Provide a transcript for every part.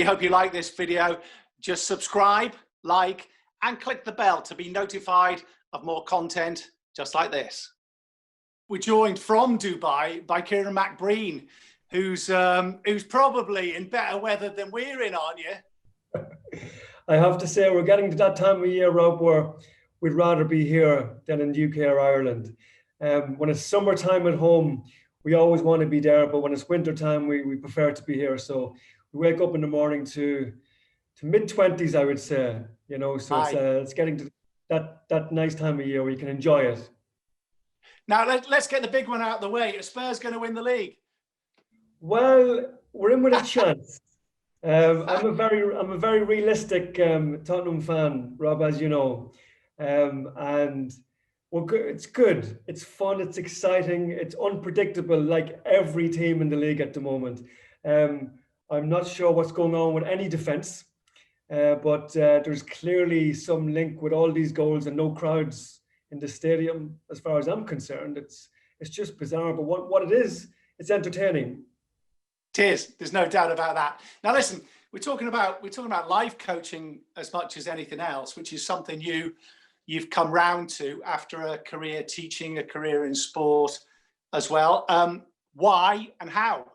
hope you like this video. Just subscribe, like, and click the bell to be notified of more content just like this. We're joined from Dubai by Ciaran McBreen, who's probably in better weather than we're in, aren't you? I have to say, we're getting to that time of year, Rob, where we'd rather be here than in the UK or Ireland. When it's summertime at home, we always want to be there, but when it's winter time, we prefer to be here. So we wake up in the morning to mid-20s, I would say, you know, so it's getting to that nice time of year where you can enjoy it. Now, let's get the big one out of the way. Are Spurs going to win the league? Well, we're in with a chance. I'm a very realistic Tottenham fan, Rob, as you know, and we're good. It's good. It's fun. It's exciting. It's unpredictable, like every team in the league at the moment. I'm not sure what's going on with any defense, but there's clearly some link with all these goals and no crowds in the stadium. As far as I'm concerned, it's just bizarre. But what it is, it's entertaining. It is. There's no doubt about that. Now, listen, we're talking about life coaching as much as anything else, which is something you've come round to after a career teaching, a career in sport as well. Why and how?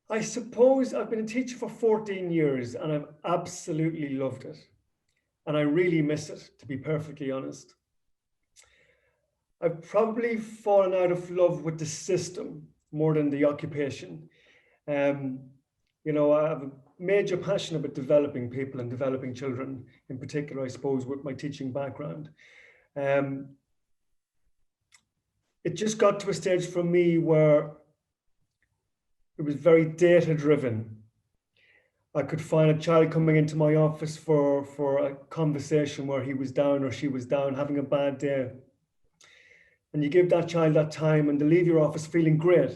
I suppose I've been a teacher for 14 years and I've absolutely loved it. And I really miss it, to be perfectly honest. I've probably fallen out of love with the system more than the occupation. You know, I have a major passion about developing people and developing children, in particular, I suppose, with my teaching background. It just got to a stage for me where it was very data-driven. I could find a child coming into my office for a conversation where he was down or she was down, having a bad day. And you give that child that time and they leave your office feeling great.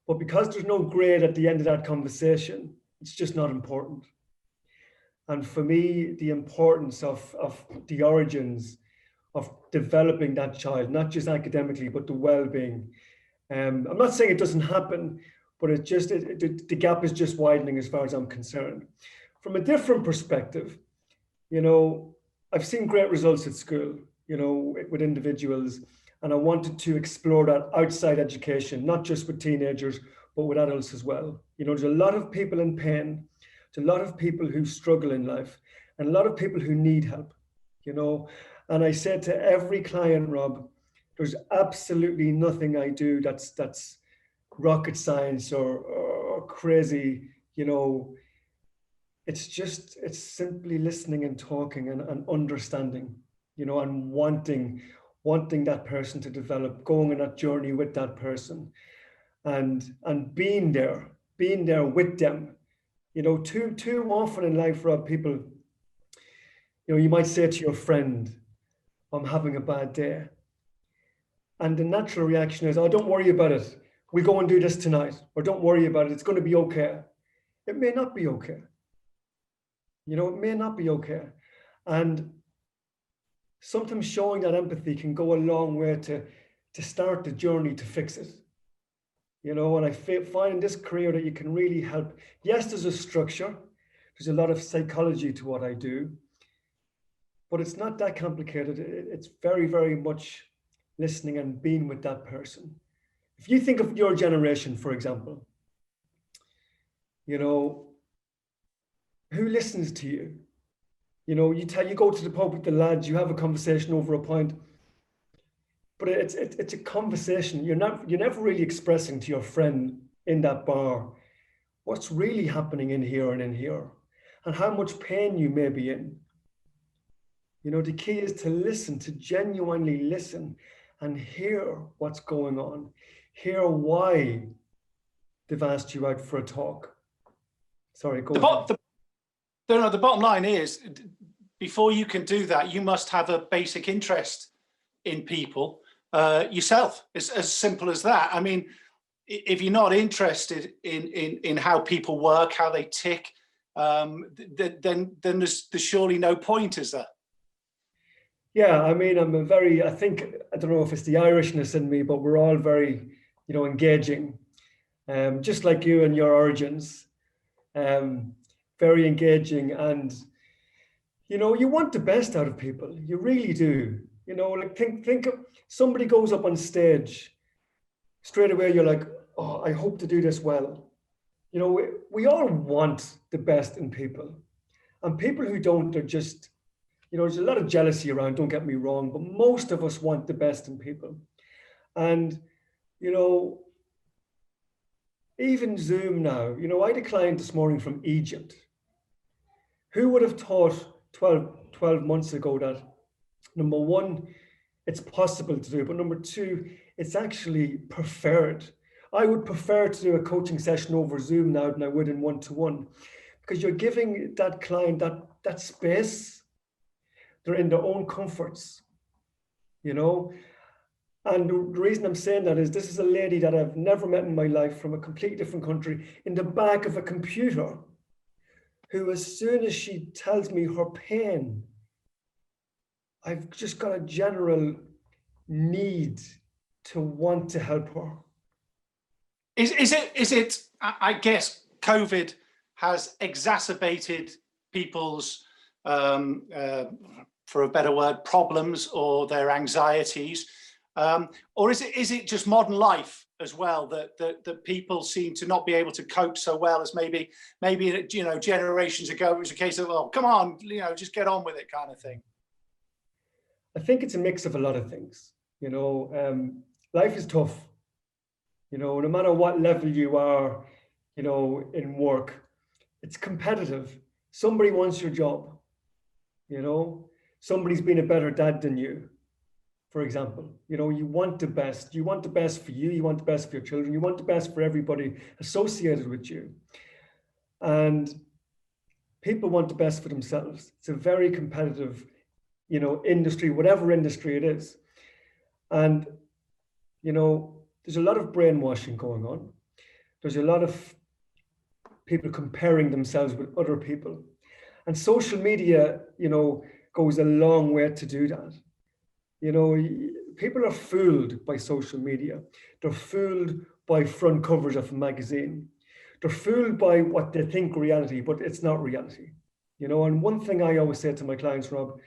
But because there's no grade at the end of that conversation, it's just not important. And for me, the importance of the origins of developing that child, not just academically, but the well-being. I'm not saying it doesn't happen, but the gap is just widening as far as I'm concerned. From a different perspective, you know, I've seen great results at school, you know, with individuals, and I wanted to explore that outside education, not just with teenagers, but with adults as well. You know, there's a lot of people in pain, there's a lot of people who struggle in life, and a lot of people who need help, you know. And I said to every client, Rob, there's absolutely nothing I do that's rocket science or crazy, you know. It's simply listening and talking and understanding, you know, and wanting that person to develop, going on that journey with that person, and being there with them. You know, too often in life, Rob, people, you know, you might say to your friend, I'm having a bad day. And the natural reaction is, oh, don't worry about it. We go and do this tonight, or don't worry about it. It's going to be okay. It may not be okay. You know, it may not be okay. And sometimes showing that empathy can go a long way to start the journey to fix it. You know, and I find in this career that you can really help. Yes, there's a structure. There's a lot of psychology to what I do, but it's not that complicated. It's very, very much listening and being with that person. If you think of your generation, for example, you know, who listens to you? You know, you go to the pub with the lads, you have a conversation over a pint, but it's a conversation. You're never really expressing to your friend in that bar what's really happening in here and how much pain you may be in. You know, the key is to listen, to genuinely listen and hear what's going on, hear why they've asked you out for a talk. Sorry, go ahead. The bottom line is, before you can do that, you must have a basic interest in people yourself. It's as simple as that. I mean, if you're not interested in how people work, how they tick, then there's surely no point, is there? Yeah, I mean, I don't know if it's the Irishness in me, but we're all very, you know, engaging. just like you and your origins. Very engaging, and you know, you want the best out of people. You really do. You know, like think of somebody goes up on stage, straight away you're like, oh, I hope to do this well. You know, we all want the best in people, and people who don't are just, you know, there's a lot of jealousy around, don't get me wrong, but most of us want the best in people. And, you know, even Zoom now, you know, I had a client this morning from Egypt. Who would have thought 12 months ago that, number one, it's possible to do, but number two, it's actually preferred. I would prefer to do a coaching session over Zoom now than I would in one-to-one, because you're giving that client that space. They're in their own comforts, you know. And the reason I'm saying that is this is a lady that I've never met in my life from a completely different country in the back of a computer, who as soon as she tells me her pain, I've just got a general need to want to help her. Is it, I guess COVID has exacerbated people's, for a better word, problems or their anxieties, or is it just modern life as well that people seem to not be able to cope so well as maybe you know, generations ago it was a case of, oh, come on, you know, just get on with it kind of thing? I think it's a mix of a lot of things. You know, life is tough. You know, no matter what level you are, you know, in work, it's competitive. Somebody wants your job, you know, somebody's been a better dad than you, for example. You know, you want the best. You want the best for you. You want the best for your children. You want the best for everybody associated with you. And people want the best for themselves. It's a very competitive, you know, industry, whatever industry it is. And, you know, there's a lot of brainwashing going on. There's a lot of people comparing themselves with other people. And social media, you know, goes a long way to do that. You know, people are fooled by social media. They're fooled by front covers of a magazine. They're fooled by what they think reality, but it's not reality. You know, and one thing I always say to my clients, Rob,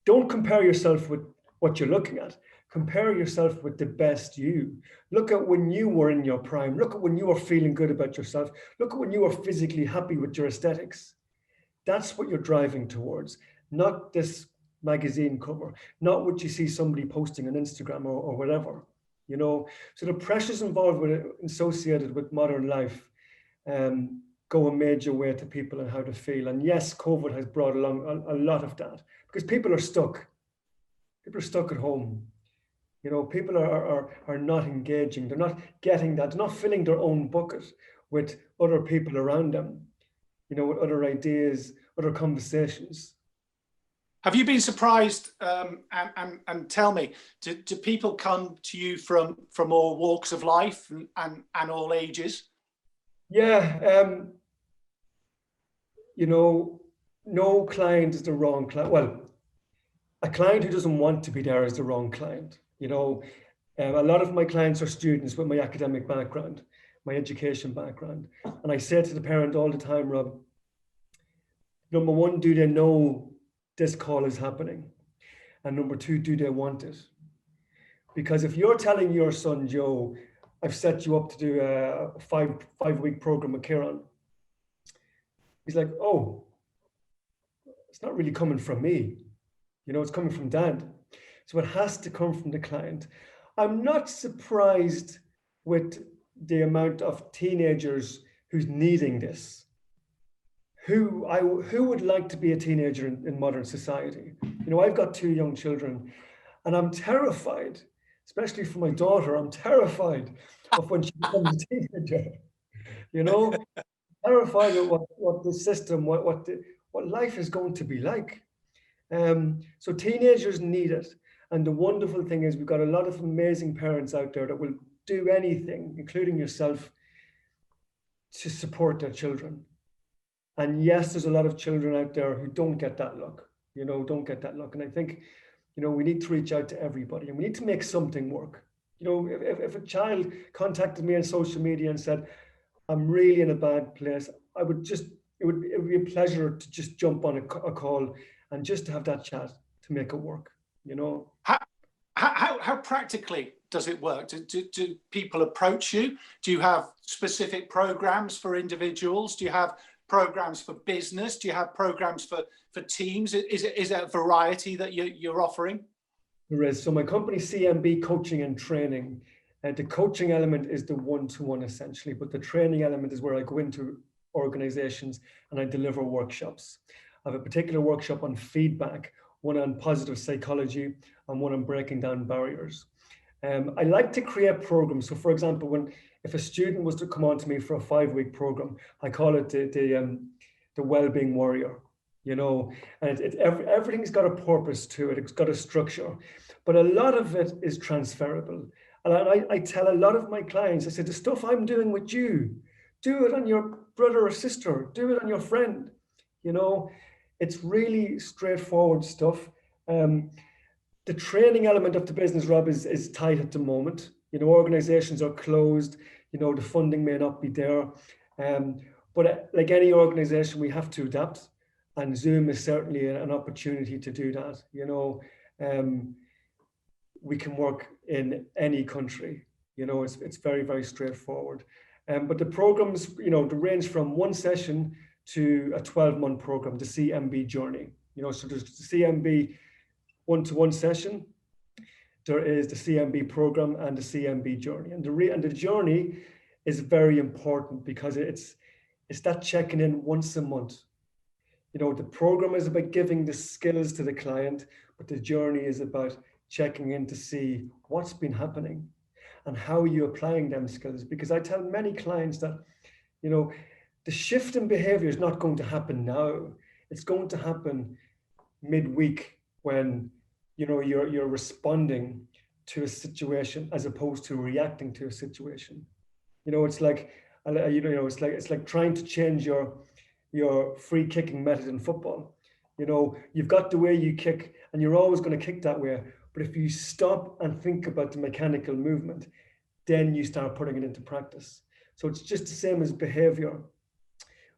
don't compare yourself with what you're looking at. Compare yourself with the best you. Look at when you were in your prime. Look at when you were feeling good about yourself. Look at when you were physically happy with your aesthetics. That's what you're driving towards, not this magazine cover, not what you see somebody posting on Instagram or whatever, you know. So the pressures involved with it, associated with modern life, go a major way to people and how to feel. And yes, COVID has brought along a lot of that, because people are stuck. People are stuck at home. You know, people are not engaging. They're not getting that. They're not filling their own bucket with other people around them, you know, with other ideas, other conversations. Have you been surprised, and tell me, do people come to you from all walks of life and all ages? Yeah, you know, no client is the wrong client. Well, a client who doesn't want to be there is the wrong client. You know, a lot of my clients are students with my academic background, my education background. And I say to the parent all the time, Rob, number one, do they know this call is happening? And number two, do they want it? Because if you're telling your son, Joe, I've set you up to do a five-week program with Ciaran, he's like, oh, it's not really coming from me. You know, it's coming from dad. So it has to come from the client. I'm not surprised with the amount of teenagers who's needing this. Who would like to be a teenager in modern society? You know, I've got 2 young children, and I'm terrified, especially for my daughter. I'm terrified of when she becomes a teenager. You know, terrified of what the system, what life is going to be like. So teenagers need it. And the wonderful thing is we've got a lot of amazing parents out there that will do anything, including yourself, to support their children. And yes, there's a lot of children out there who don't get that luck, don't get that luck. And I think, we need to reach out to everybody, and we need to make something work. You know, if a child contacted me on social media and said, I'm really in a bad place, I would just, it would be a pleasure to just jump on a call and just to have that chat to make it work, you know. How practically does it work? Do people approach you? Do you have specific programs for individuals? Do you have programs for business? Do you have programs for teams? Is it a variety that you're offering? There is. So my company, CMB Coaching and Training, the coaching element is the one-to-one essentially, but the training element is where I go into organizations and I deliver workshops. I have a particular workshop on feedback, one on positive psychology, and one on breaking down barriers. I like to create programs. So for example, if a student was to come on to me for a 5-week program, I call it the well-being warrior, you know, and everything's got a purpose to it. It's got a structure, but a lot of it is transferable. And I tell a lot of my clients, I say, the stuff I'm doing with you, do it on your brother or sister, do it on your friend. You know, it's really straightforward stuff. The training element of the business, Rob, is tight at the moment. You know, organizations are closed, you know, the funding may not be there. But like any organization, we have to adapt. And Zoom is certainly an opportunity to do that. You know, we can work in any country. You know, it's very, very straightforward. But the programs, you know, they range from 1 session to a 12-month program, the CMB journey. You know, so there's the CMB one-to-one session, there is the CMB program and the CMB journey. And the journey is very important because it's that checking in once a month. You know, the program is about giving the skills to the client, but the journey is about checking in to see what's been happening and how are you applying them skills. Because I tell many clients that, you know, the shift in behavior is not going to happen now. It's going to happen midweek when, you know, you're responding to a situation as opposed to reacting to a situation. You know, it's like, you know, it's like trying to change your free kicking method in football. You know, you've got the way you kick and you're always going to kick that way. But if you stop and think about the mechanical movement, then you start putting it into practice. So it's just the same as behavior,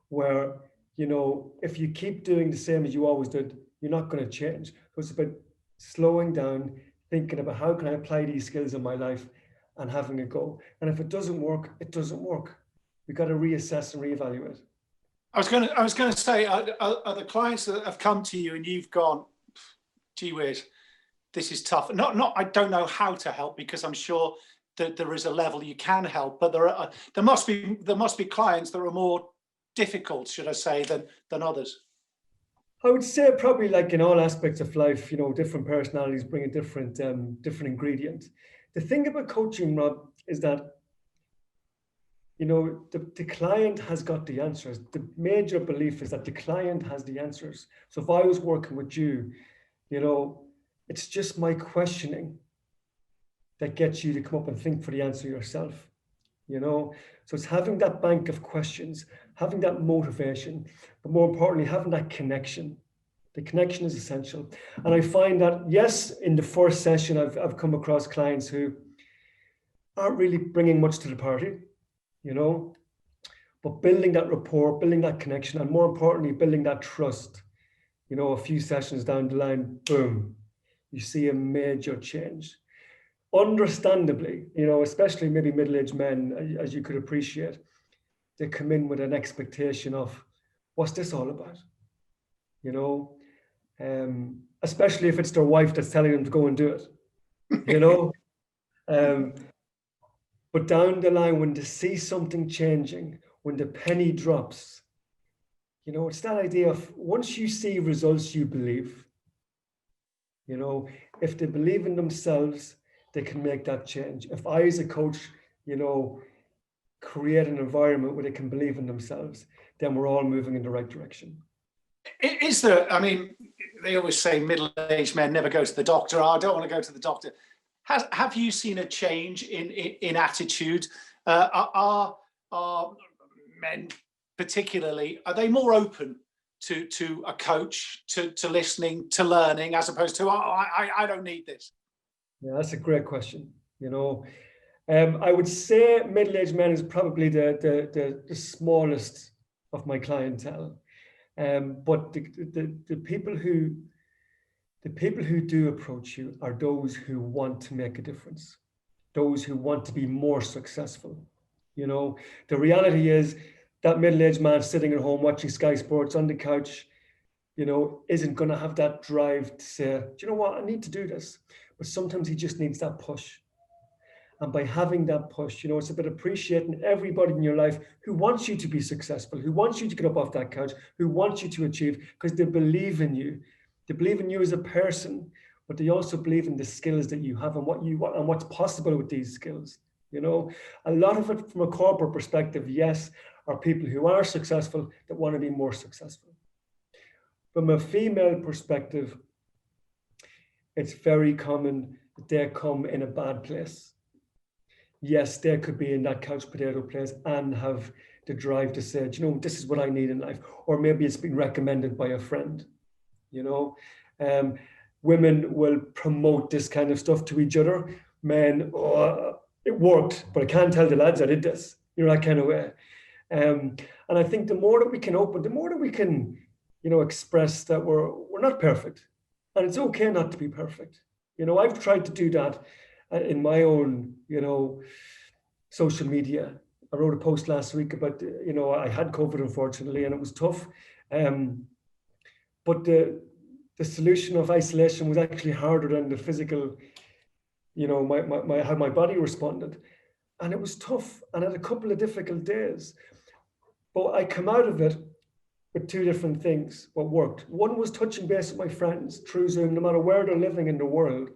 where, you know, if you keep doing the same as you always did, you're not going to change. So it's about slowing down, thinking about how can I apply these skills in my life and having a go. And if it doesn't work, it doesn't work. We've got to reassess and reevaluate. I was going to say, are the clients that have come to you and you've gone, gee whiz, this is tough. I don't know how to help, because I'm sure that there is a level you can help, but there must be clients that are more difficult, should I say, than others. I would say probably like in all aspects of life, you know, different personalities bring a different ingredient. The thing about coaching, Rob, is that, you know, the client has got the answers. The major belief is that the client has the answers. So if I was working with you, you know, it's just my questioning that gets you to come up and think for the answer yourself, you know? So it's having that bank of questions, having that motivation, but more importantly, having that connection. The connection is essential. And I find that, yes, in the first session, I've come across clients who aren't really bringing much to the party, you know, but building that rapport, building that connection, and more importantly, building that trust, you know, a few sessions down the line, boom, you see a major change. Understandably, you know, especially maybe middle-aged men, as you could appreciate, they come in with an expectation of, what's this all about? You know, especially if it's their wife that's telling them to go and do it, you know. But down the line, when they see something changing, when the penny drops, you know, it's that idea of once you see results, you believe. You know, if they believe in themselves, they can make that change. If I, as a coach, you know, create an environment where they can believe in themselves, then we're all moving in the right direction. Is there, I mean, they always say middle-aged men never go to the doctor. Oh, I don't want to go to the doctor. Have you seen a change in attitude? Are men particularly, are they more open to a coach, to listening, to learning, as opposed to, oh, I don't need this? Yeah, that's a great question. you know. I would say middle-aged men is probably the smallest of my clientele. But the people who do approach you are those who want to make a difference, those who want to be more successful. You know, the reality is that middle-aged man sitting at home watching Sky Sports on the couch, you know, isn't going to have that drive to say, do you know what, I need to do this. But sometimes he just needs that push. And by having that push, you know, it's about appreciating everybody in your life who wants you to be successful, who wants you to get up off that couch, who wants you to achieve, because they believe in you. They believe in you as a person, but they also believe in the skills that you have and what you want and what's possible with these skills. You know, a lot of it from a corporate perspective, yes, are people who are successful that want to be more successful. From a female perspective, it's very common that they come in a bad place. Yes, they could be in that couch potato place and have the drive to say, you know, this is what I need in life. Or maybe it's been recommended by a friend, you know. Women will promote this kind of stuff to each other. Men, oh, it worked, but I can't tell the lads I did this, you know, that kind of way. And I think the more that we can open, the more that we can, you know, express that we're not perfect. And it's okay not to be perfect. You know, I've tried to do that in my own, you know, social media. I wrote a post last week about, you know, I had COVID, unfortunately, and it was tough. But the solution of isolation was actually harder than the physical, you know, how my body responded. And it was tough. And I had a couple of difficult days. But I come out of it with two different things, what worked. One was touching base with my friends through Zoom, no matter where they're living in the world.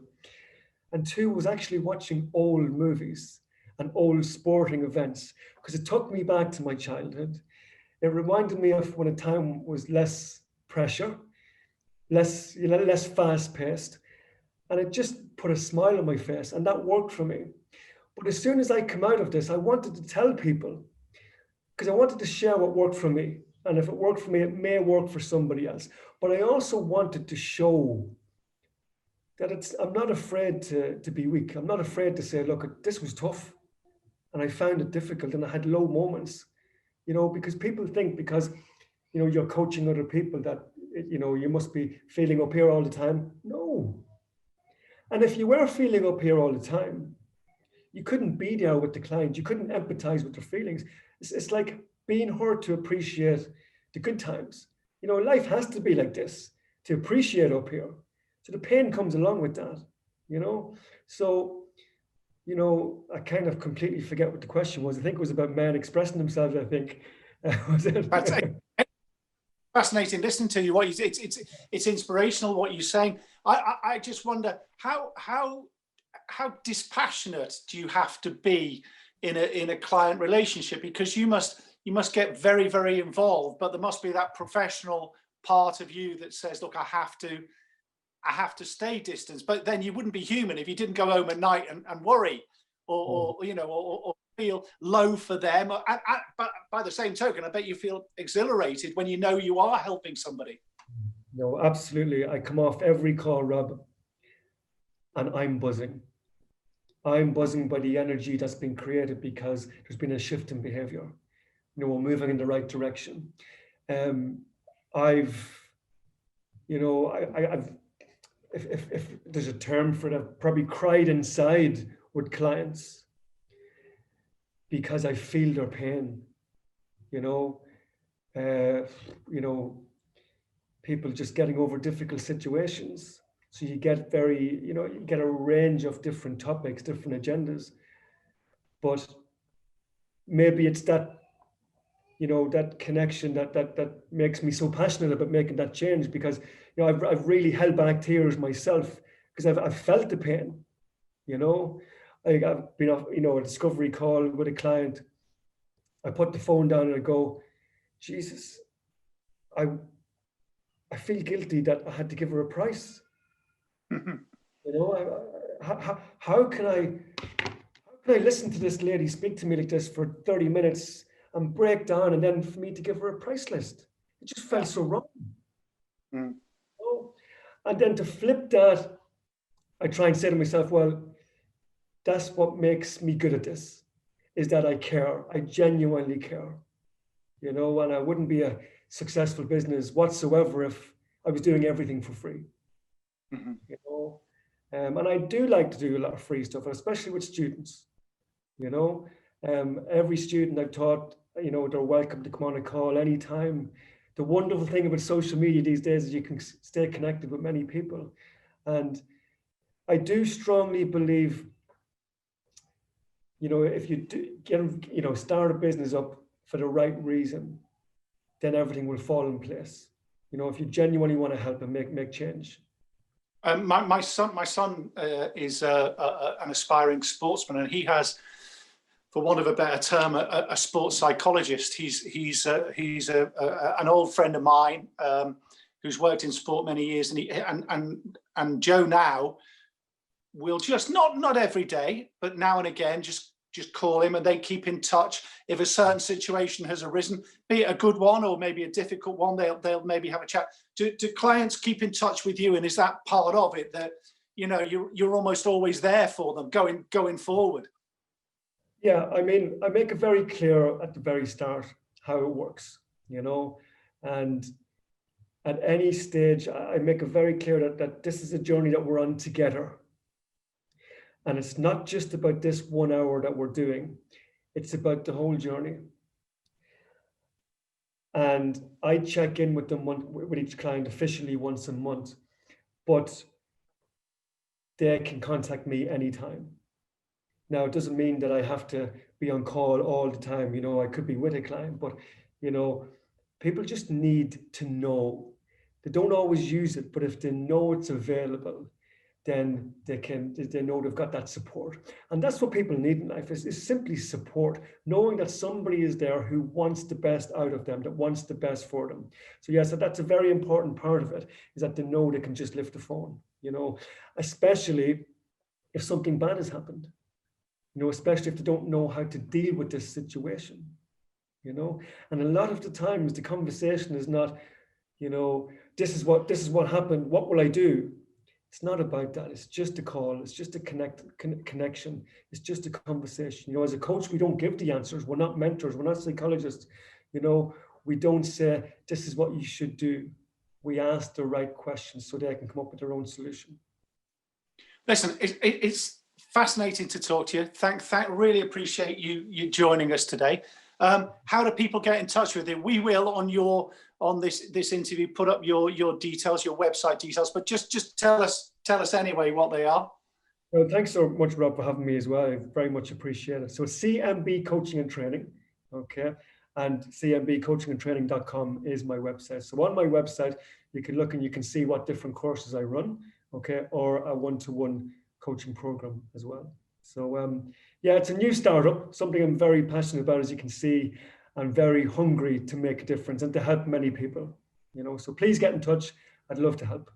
And two was actually watching old movies and old sporting events, because it took me back to my childhood. It reminded me of when a time was less pressure, less fast paced. And it just put a smile on my face, and that worked for me. But as soon as I come out of this, I wanted to tell people, because I wanted to share what worked for me. And if it worked for me, it may work for somebody else. But I also wanted to show that I'm not afraid to be weak. I'm not afraid to say, look, this was tough. And I found it difficult and I had low moments, you know, because people think because, you know, you're coaching other people that, you know, you must be feeling up here all the time. No. And if you were feeling up here all the time, you couldn't be there with the client. You couldn't empathize with their feelings. It's like being hurt to appreciate the good times. You know, life has to be like this to appreciate up here. So the pain comes along with that, you know. So, you know, I kind of completely forget what the question was. I think it was about men expressing themselves, I think. Was it? That's fascinating listening to you. What you, it's inspirational what you're saying. I just wonder how dispassionate do you have to be in a client relationship, because you must get very, very involved, but there must be that professional part of you that says, look, I have to stay distance. But then you wouldn't be human if you didn't go home at night and worry or you know, or feel low for them. But by the same token, I bet you feel exhilarated when you know you are helping somebody. No, absolutely. I come off every call, Rob, and I'm buzzing. I'm buzzing by the energy that's been created because there's been a shift in behavior. You know, we're moving in the right direction. I've, you know, I've, if there's a term for it, I've probably cried inside with clients because I feel their pain. You know, people just getting over difficult situations. So you get you get a range of different topics, different agendas. But maybe it's that, you know, that connection that makes me so passionate about making that change, because, you know, I've really held back tears myself because I've felt the pain, you know. I've been off, you know, a discovery call with a client. I put the phone down and I go, Jesus, I feel guilty that I had to give her a price. You know, how can I listen to this lady speak to me like this for 30 minutes and break down, and then for me to give her a price list? It just felt so wrong. You know? And then to flip that, I try and say to myself, well, that's what makes me good at this, is that I care. I genuinely care, you know, and I wouldn't be a successful business whatsoever if I was doing everything for free, you know. And I do like to do a lot of free stuff, especially with students, you know. Every student I've taught, you know, they're welcome to come on a call anytime. The wonderful thing about social media these days is you can stay connected with many people. And I do strongly believe, you know, if you do get, you know, start a business up for the right reason, then everything will fall in place. You know, if you genuinely want to help and make change. My son is an aspiring sportsman, and he has, for want of a better term, a sports psychologist. He's an old friend of mine who's worked in sport many years, and Joe now will just not every day, but now and again just call him, and they keep in touch. If a certain situation has arisen, be it a good one or maybe a difficult one, they'll maybe have a chat. Do clients keep in touch with you, and is that part of it, that, you know, you're almost always there for them going forward? Yeah, I mean, I make it very clear at the very start how it works, you know, and at any stage, I make it very clear that this is a journey that we're on together. And it's not just about this 1 hour that we're doing, it's about the whole journey. And I check in with them with each client officially once a month, but they can contact me anytime. Now, it doesn't mean that I have to be on call all the time. You know, I could be with a client, but, you know, people just need to know. They don't always use it, but if they know it's available, then they know they've got that support. And that's what people need in life, is simply support, knowing that somebody is there who wants the best out of them, that wants the best for them. So yes, that's a very important part of it, is that they know they can just lift the phone, you know, especially if something bad has happened, you know, especially if they don't know how to deal with this situation, you know. And a lot of the times the conversation is not, you know, this is what happened, what will I do? It's not about that. It's just a call. It's just a connection. It's just a conversation. You know, as a coach, we don't give the answers. We're not mentors. We're not psychologists. You know, we don't say, this is what you should do. We ask the right questions so they can come up with their own solution. Listen, it's fascinating to talk to you. Really appreciate you joining us today. How do people get in touch with you? We will on this interview put up your details, your website details, but just tell us anyway what they are. Well, thanks so much, Rob, for having me as well. I very much appreciate it. So CMB Coaching and Training, okay, and cmbcoachingandtraining.com is my website. So on my website, you can look and you can see what different courses I run, okay, or a one-to-one coaching program as well. So yeah, it's a new startup, something I'm very passionate about, as you can see. I'm very hungry to make a difference and to help many people, you know, so please get in touch. I'd love to help.